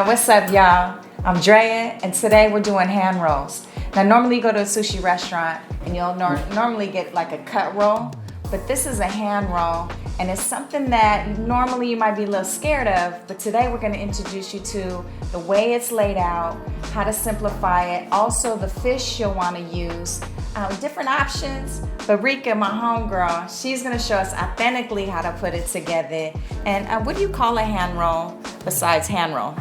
What's up, y'all? I'm Drea, and today we're doing hand rolls. Now, normally you go to a sushi restaurant and you'll normally get like a cut roll, but this is a hand roll, and it's something that normally you might be a little scared of, but today we're going to introduce you to the way it's laid out, how to simplify it, also the fish you'll want to use, different options. But Rika, my homegirl, she's going to show us authentically how to put it together. And what do you call a hand roll besides hand roll?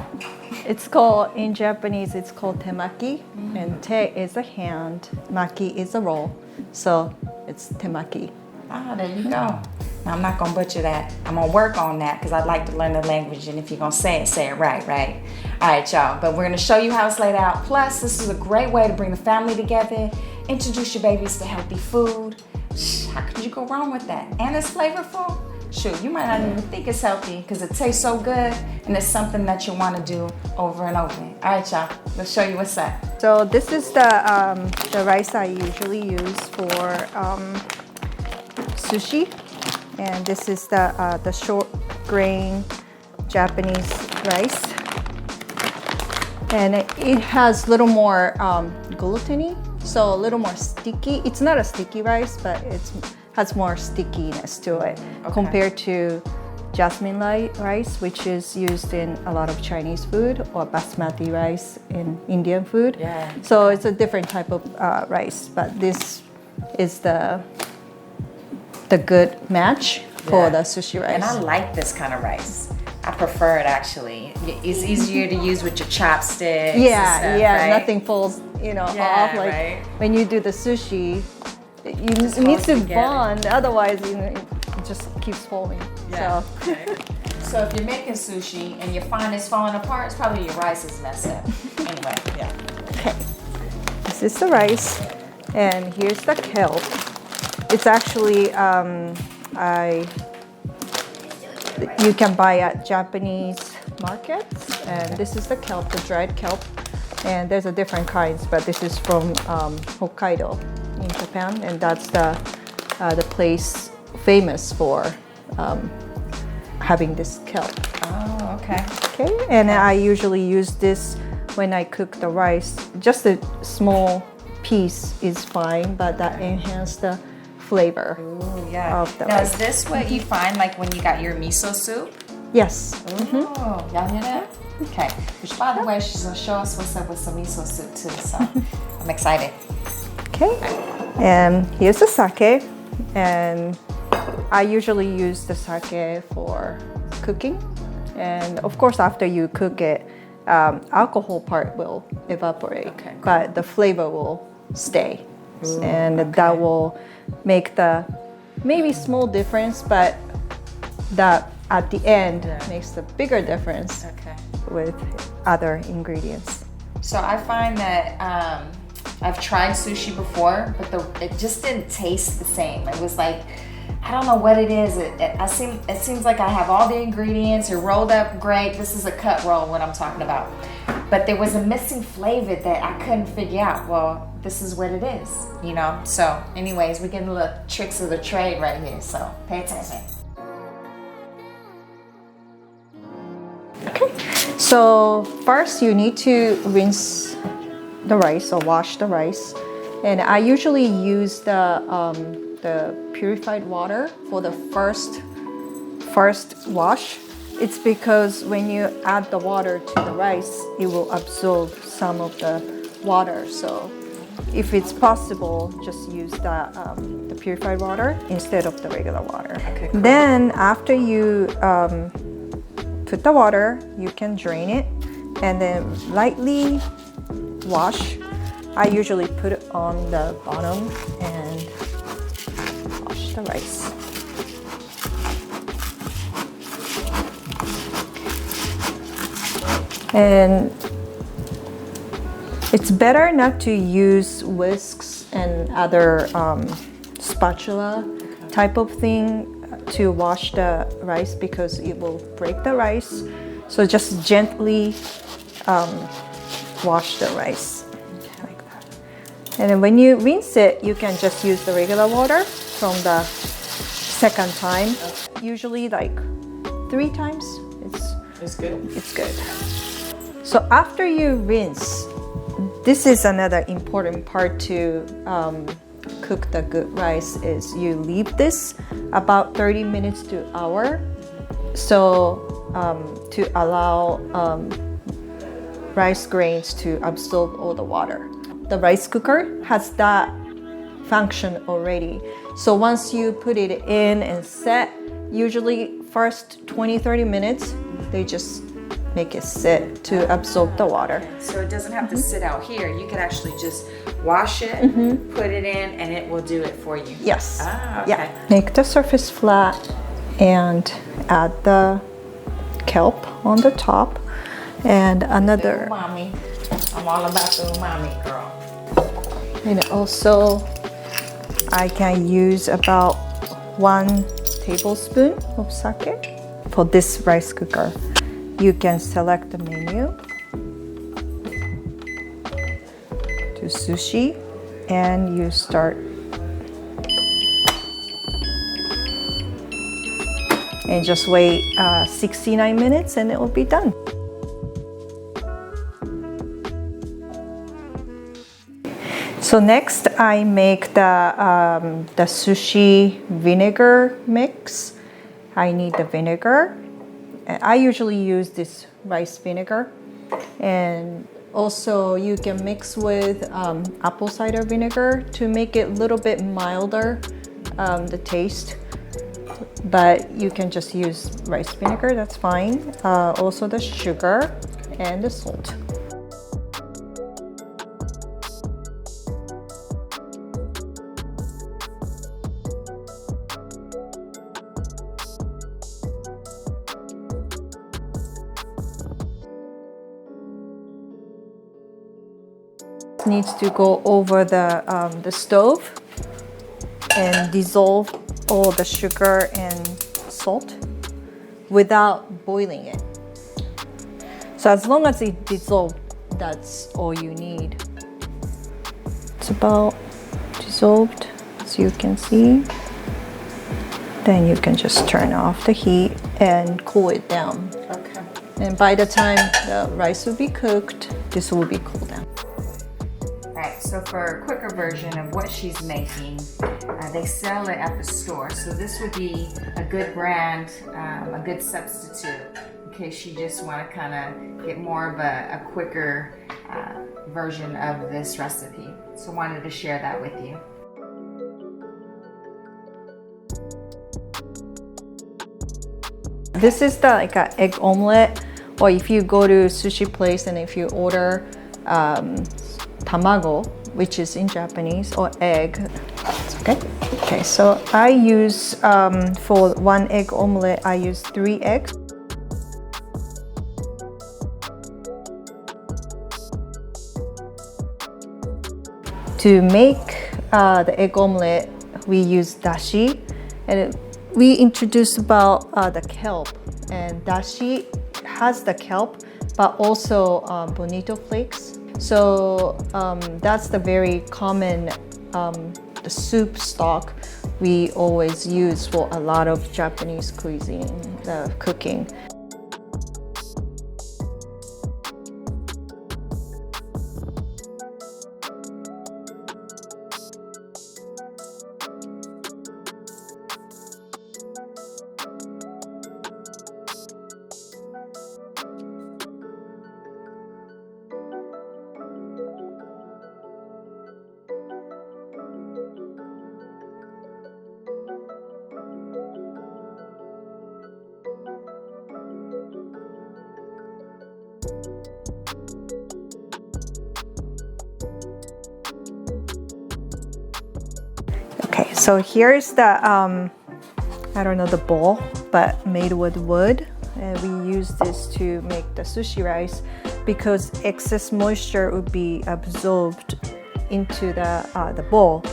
It's called, in Japanese, it's called temaki. And te is a hand, maki is a roll. So it's temaki. Ah, there you go. Now, I'm not going to butcher that. I'm going to work on that because I'd like to learn the language. And if you're going to say it right, right? All right, y'all. But we're going to show you how it's laid out. Plus, this is a great way to bring the family together, introduce your babies to healthy food. How could you go wrong with that? And it's flavorful. Shoot, you might not even think it's healthy because it tastes so good, and it's something that you want to do over and over. All right, y'all. Let's show you what's up. So this is the rice I usually use for sushi. And this is the short grain Japanese rice. And it has a little more gluttony, so a little more sticky. It's not a sticky rice, but it has more stickiness to it compared to jasmine rice, which is used in a lot of Chinese food, or basmati rice in Indian food. Yeah. So it's a different type of rice, but this is the good match for the sushi rice. And I like this kind of rice. I prefer it actually. It's easier to use with your chopsticks. Yeah, and stuff, yeah, right? Nothing falls, off. Like right. when you do the sushi, you need to bond, otherwise it just keeps falling. Yeah. So. So if you're making sushi and you find it's falling apart, it's probably your rice is messed up. Anyway, yeah. Okay, this is the rice, and here's the kelp. It's actually you can buy at Japanese markets, and this is the kelp, the dried kelp, and there's a different kinds, but this is from Hokkaido in Japan, and that's the place famous for having this kelp. Oh, okay. Okay, and I usually use this when I cook the rice. Just a small piece is fine, but that enhances the flavor. Ooh, yeah. Of the now, rice. is this what you find like when you got your miso soup? Yes. Oh, y'all hear that? Okay. Which, by the way, she's gonna show us what's up with some miso soup too. So I'm excited. Okay. And here's the sake, and I usually use the sake for cooking. And of course, after you cook it, alcohol part will evaporate, but the flavor will stay. Ooh, and that will make the maybe small difference, but that at the end makes the bigger difference with other ingredients. So I find that I've tried sushi before, but it just didn't taste the same. It was like, I don't know what it is. It seems like I have all the ingredients. It rolled up great. This is a cut roll, what I'm talking about. But there was a missing flavor that I couldn't figure out. Well, this is what it is, So anyways, we're getting little tricks of the trade right here. So pay attention. Okay. So first you need to rinse the rice or wash the rice. And I usually use the purified water for the first wash. It's because when you add the water to the rice, it will absorb some of the water. So if it's possible, just use the purified water instead of the regular water. Okay, cool. Then after you put the water, you can drain it and then lightly wash. I usually put it on the bottom and wash the rice. And it's better not to use whisks and other spatula type of thing to wash the rice because it will break the rice. So just gently wash the rice like that. And then when you rinse it, you can just use the regular water from the second time. Usually like 3 times. It's good. It's good. So after you rinse, this is another important part to cook the good rice is you leave this about 30 minutes to an hour. So to allow rice grains to absorb all the water. The rice cooker has that function already. So once you put it in and set, usually first 20-30 minutes, they just make it sit to absorb the water. So it doesn't have to sit out here. You can actually just wash it, put it in, and it will do it for you. Yes. Ah, okay. Yeah. Make the surface flat and add the kelp on the top and another. Umami. I'm all about the umami, girl. And also, I can use about 1 tablespoon of sake for this rice cooker. You can select the menu to sushi and you start. And just wait 69 minutes and it will be done. So next I make the sushi vinegar mix. I need the vinegar. I usually use this rice vinegar. And also you can mix with apple cider vinegar to make it a little bit milder, the taste. But you can just use rice vinegar, that's fine. Also the sugar and the salt. Needs to go over the stove and dissolve all the sugar and salt without boiling it. So as long as it dissolves, that's all you need. It's about dissolved, as you can see. Then you can just turn off the heat and cool it down. Okay. And by the time the rice will be cooked, this will be cooled down. Right, so for a quicker version of what she's making, they sell it at the store. So this would be a good brand, a good substitute in case you just want to kind of get more of a quicker version of this recipe. So wanted to share that with you. This is the like an egg omelette, or if you go to sushi place and if you order Tamago, which is in Japanese, or egg. It's okay. Okay, so I use for 1 egg omelette, I use 3 eggs. To make the egg omelette, we use dashi, and we introduce about the kelp, and dashi has the kelp, but also bonito flakes. So that's the very common the soup stock we always use for a lot of Japanese cuisine cooking. Okay, so here's the, I don't know the bowl, but made with wood. And we use this to make the sushi rice because excess moisture would be absorbed into the bowl.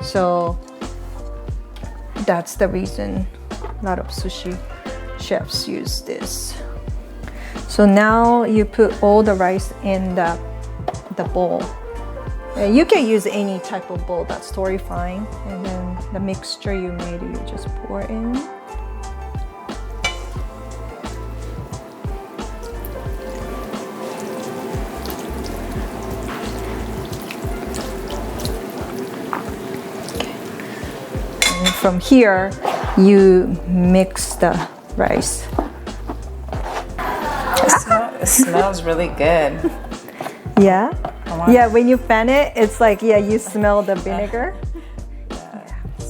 So that's the reason a lot of sushi chefs use this. So now you put all the rice in the bowl. You can use any type of bowl, that's totally fine. And then the mixture you made, you just pour in. And from here, you mix the rice. It smells really good. Yeah? Yeah, when you pan it, it's like, yeah, you smell the vinegar.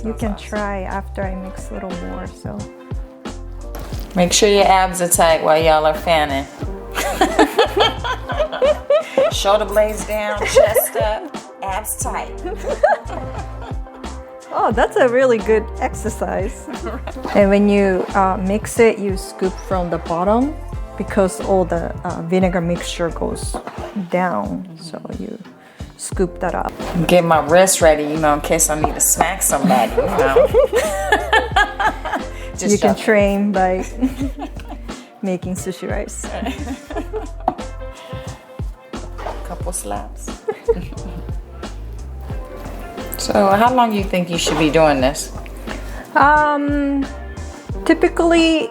You can try after I mix a little more, so. Make sure your abs are tight while y'all are fanning. Shoulder blades down, chest up, abs tight. Oh, that's a really good exercise. And when you mix it, you scoop from the bottom because all the vinegar mixture goes down. So you scoop that up. Get my wrist ready, you know, in case I need to smack somebody, you know. You can train by making sushi rice. Couple slaps. So how long do you think you should be doing this? Typically,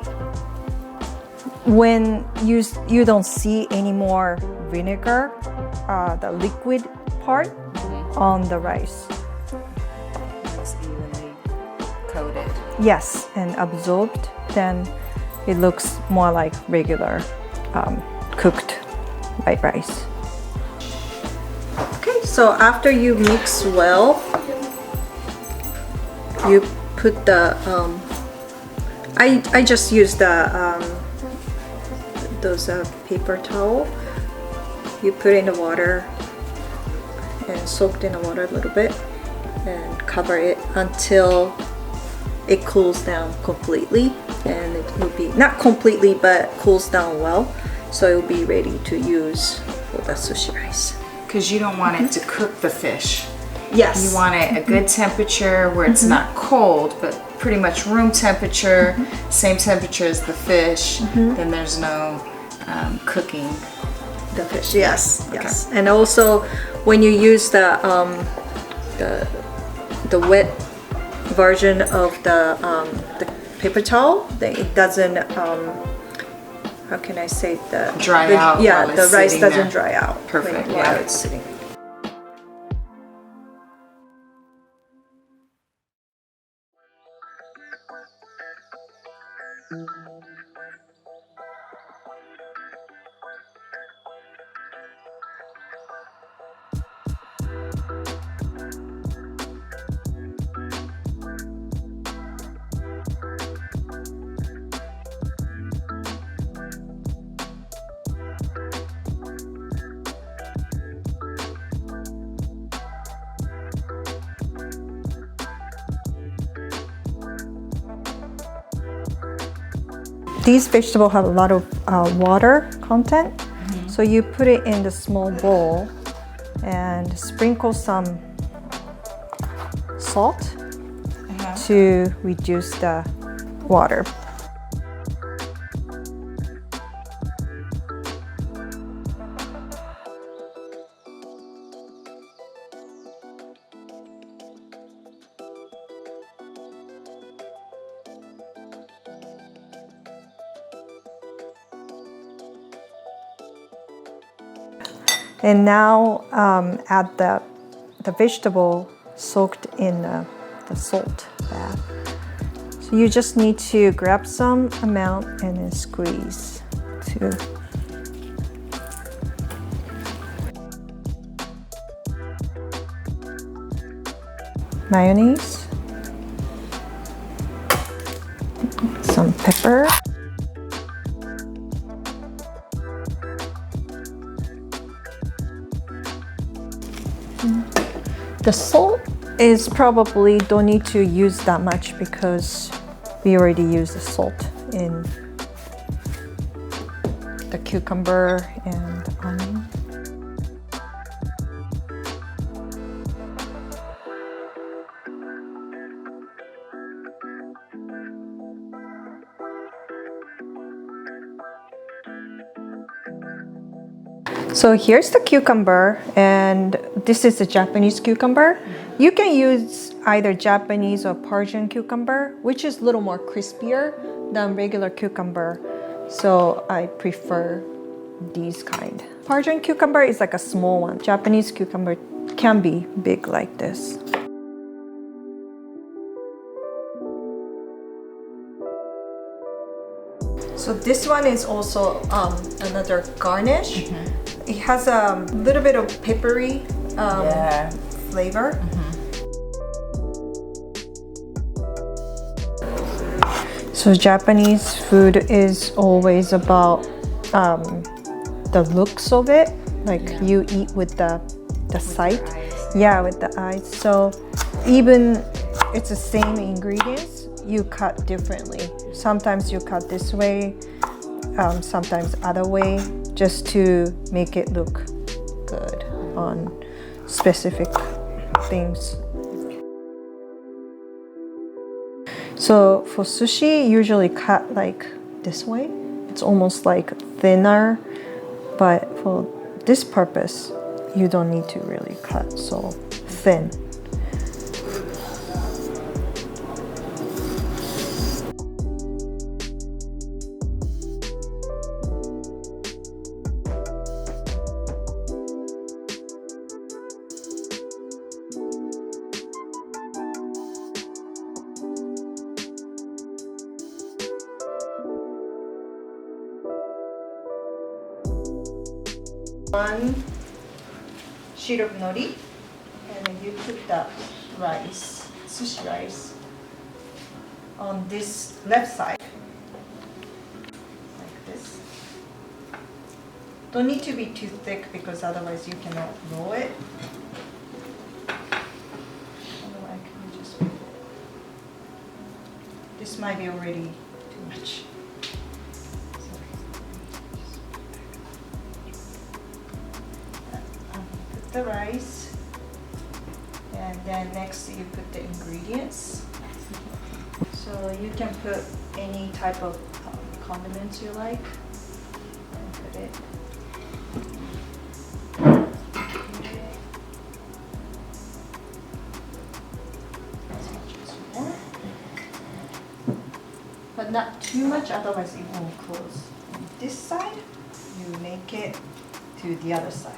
when you don't see any more vinegar, the liquid part on the rice. It's evenly coated. Yes, and absorbed, then it looks more like regular cooked white rice. Okay, so after you mix well, you put the I just use the those paper towel. You put in the water and soaked in the water a little bit and cover it until it cools down completely, and it will be not completely but cools down well, so it will be ready to use for the sushi rice. Because you don't want it to cook the fish. Yes. You want it a good temperature where it's not cold, but pretty much room temperature, same temperature as the fish. Then there's no cooking. The fish, yes, yes. Okay. And also, when you use the wet version of the paper towel, it doesn't. How can I say dry out? Yeah, the rice doesn't dry out. Perfect. While it's sitting. These vegetables have a lot of water content, so you put it in the small bowl and sprinkle some salt to reduce the water. And now add the vegetable soaked in the salt bath. So you just need to grab some amount and then squeeze to mayonnaise, some pepper. The salt is probably don't need to use that much because we already used the salt in the cucumber and the onion. So here's the cucumber, and this is the Japanese cucumber. You can use either Japanese or Persian cucumber, which is a little more crispier than regular cucumber. So I prefer these kind. Persian cucumber is like a small one. Japanese cucumber can be big like this. So this one is also another garnish. It has a little bit of peppery flavor. So Japanese food is always about the looks of it. Like you eat with the sight. Yeah, with the eyes. So even it's the same ingredients, you cut differently. Sometimes you cut this way, sometimes other way, just to make it look good on specific things. So for sushi, usually cut like this way. It's almost like thinner, but for this purpose, you don't need to really cut so thin. One sheet of nori, and then you put the rice, sushi rice, on this left side, like this. Don't need to be too thick because otherwise you cannot roll it. Otherwise, you just put it. This might be already too much. The rice, and then next you put the ingredients. So you can put any type of condiments you like and put it. As much as you want, but not too much, otherwise it won't close. On this side, you make it to the other side.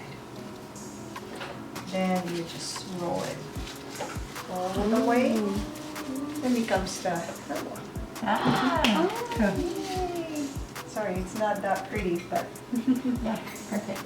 Then you just roll it all the way. Then becomes the third one. Yay. Sorry, it's not that pretty, but Yeah, perfect.